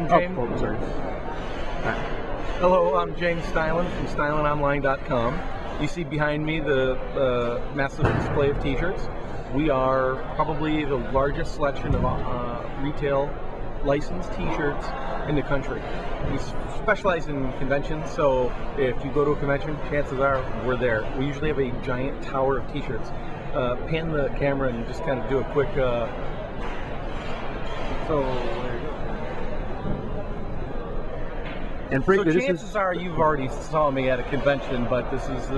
James. Oh, sorry. Hello, I'm James Stylin from Stylinonline.com. You see behind me the massive display of t-shirts. We are probably the largest selection of retail licensed t-shirts in the country. We specialize in conventions, so if you go to a convention, chances are we're there. We usually have a giant tower of t-shirts. Pan the camera and just kind of do a quick so there you go. And frankly, so chances are you've already saw me at a convention, but this is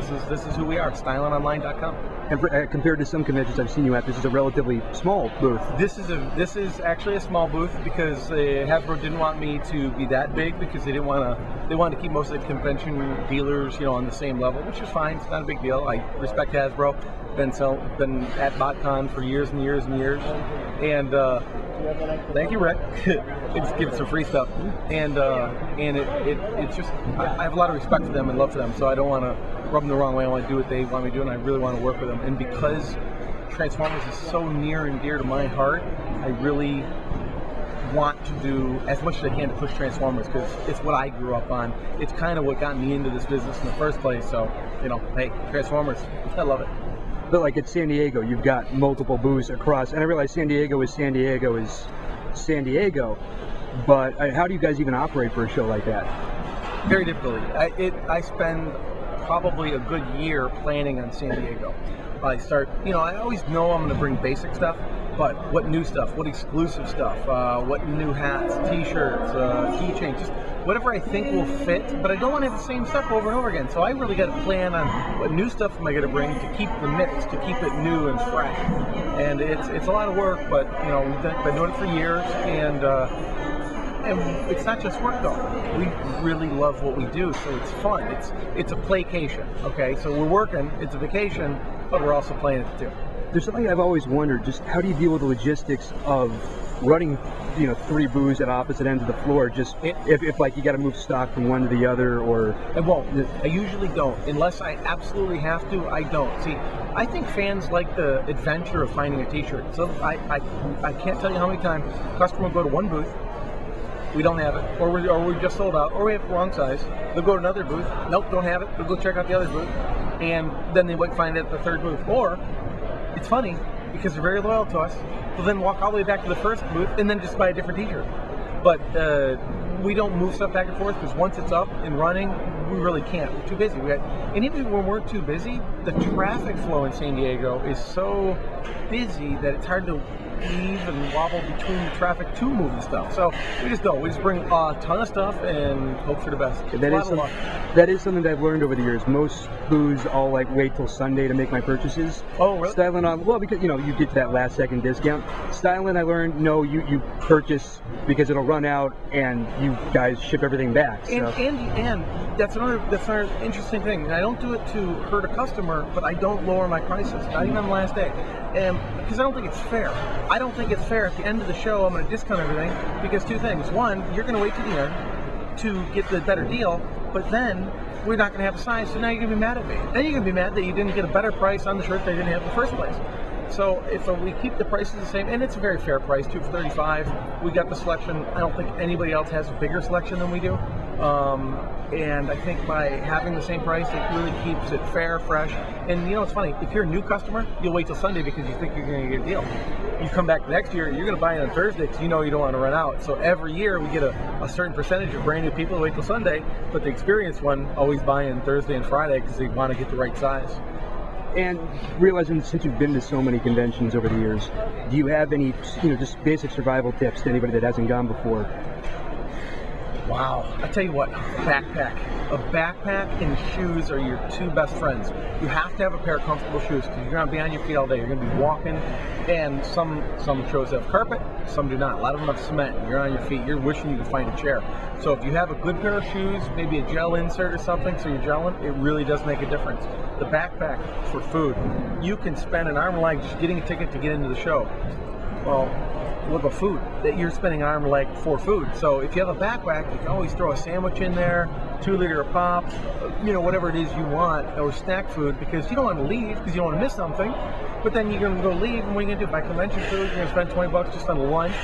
who we are, Stylinonline.com. And compared to some conventions I've seen you at, this is a relatively small booth. This is actually a small booth because Hasbro didn't want me to be that big because they wanted to keep most of the convention dealers, on the same level, which is fine. It's not a big deal. I respect Hasbro. Been at BotCon for years and years and years, and thank you, Rick. Just give some free stuff, and it's just I have a lot of respect for them and love for them, so I don't want to rub them the wrong way. I want to do what they want me to do, and I really want to work with them. And because Transformers is so near and dear to my heart, I really want to do as much as I can to push Transformers because it's what I grew up on. It's kind of what got me into this business in the first place. So, hey, Transformers, I love it. But like at San Diego, you've got multiple booths across, and I realize San Diego is San Diego, but how do you guys even operate for a show like that? Very difficultly. I spend probably a good year planning on San Diego. I start, I always know I'm going to bring basic stuff, but what new stuff, what exclusive stuff, what new hats, t-shirts, keychains, just whatever I think will fit, but I don't want to have the same stuff over and over again. So I really got to plan on what new stuff am I going to bring to keep the mix, to keep it new and fresh. And it's a lot of work, but we've been doing it for years, and it's not just work though. We really love what we do, so it's fun. It's a playcation. Okay, so we're working, it's a vacation, but we're also playing it too. There's something I've always wondered, just how do you deal with the logistics of running, 3 booths at opposite ends of the floor, just if like you got to move stock from one to the other, or... I won't. I usually don't. Unless I absolutely have to, I don't. See, I think fans like the adventure of finding a t-shirt. So I can't tell you how many times a customer will go to one booth, we don't have it, or we're just sold out, or we have the wrong size. They'll go to another booth, nope, don't have it, they'll go check out the other booth, and then they might find it at the third booth. Or, it's funny, because they're very loyal to us, they'll then walk all the way back to the first booth and then just buy a different t-shirt. But we don't move stuff back and forth because once it's up and running, we really can't. We're too busy. And even when we're too busy, the traffic flow in San Diego is so busy that it's hard to weave and wobble between the traffic to move the stuff. So we just don't. We just bring a ton of stuff and hope for the best. That is something that I've learned over the years. Most booths, I'll wait till Sunday to make my purchases. Oh, really? Stylinonline, well, because you get that last second discount. Stylinonline, I learned, no, you purchase because it'll run out and you guys ship everything back. So. And that's another interesting thing. And I don't do it to hurt a customer, but I don't lower my prices, not even on the last day. Because I don't think it's fair. I don't think it's fair at the end of the show I'm going to discount everything because two things. One, you're going to wait to the end to get the better deal, but then we're not going to have a size, so now you're going to be mad at me. Then you're going to be mad that you didn't get a better price on the shirt that you didn't have in the first place. So if we keep the prices the same, and it's a very fair price, $2 for $35. We got the selection. I don't think anybody else has a bigger selection than we do. And I think by having the same price, it really keeps it fair, fresh. And it's funny, if you're a new customer, you'll wait till Sunday because you think you're going to get a deal. You come back next year, you're going to buy it on Thursday because you know you don't want to run out. So every year we get a certain percentage of brand new people who wait till Sunday, but the experienced one always buy in Thursday and Friday because they want to get the right size. And realizing since you've been to so many conventions over the years, do you have any, just basic survival tips to anybody that hasn't gone before? Wow. I tell you what, backpack. A backpack and shoes are your two best friends. You have to have a pair of comfortable shoes because you're going to be on your feet all day. You're going to be walking, and some shows have carpet, some do not. A lot of them have cement. You're on your feet. You're wishing you could find a chair. So if you have a good pair of shoes, maybe a gel insert or something, so you're gelling, it really does make a difference. The backpack for food. You can spend an arm and a leg just getting a ticket to get into the show. Well, what about food? That you're spending an arm and a leg for food. So if you have a backpack, you can always throw a sandwich in there, 2 liter of pop, whatever it is you want, or snack food, because you don't want to leave because you don't want to miss something. But then you're going to go leave, and what are you going to do? Buy convention food, you're going to spend $20 just on lunch.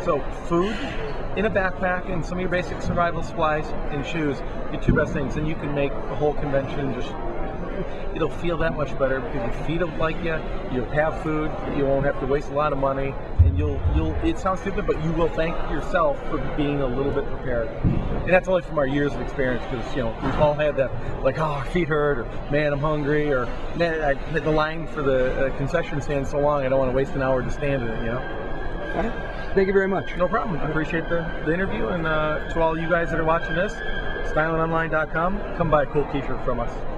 So food in a backpack and some of your basic survival supplies and shoes, your two best things. And you can make the whole convention just, it'll feel that much better because your feet will like you, you'll have food, you won't have to waste a lot of money, and you'll it sounds stupid, but you will thank yourself for being a little bit prepared. And that's only from our years of experience, because we've all had that, like, oh, our feet hurt, or man, I'm hungry, or man, I had the line for the concession stand so long I don't want to waste an hour to stand in it, All right. Thank you very much. No problem. I appreciate the interview, and to all you guys that are watching this, Stylinonline.com, come buy a cool t-shirt from us.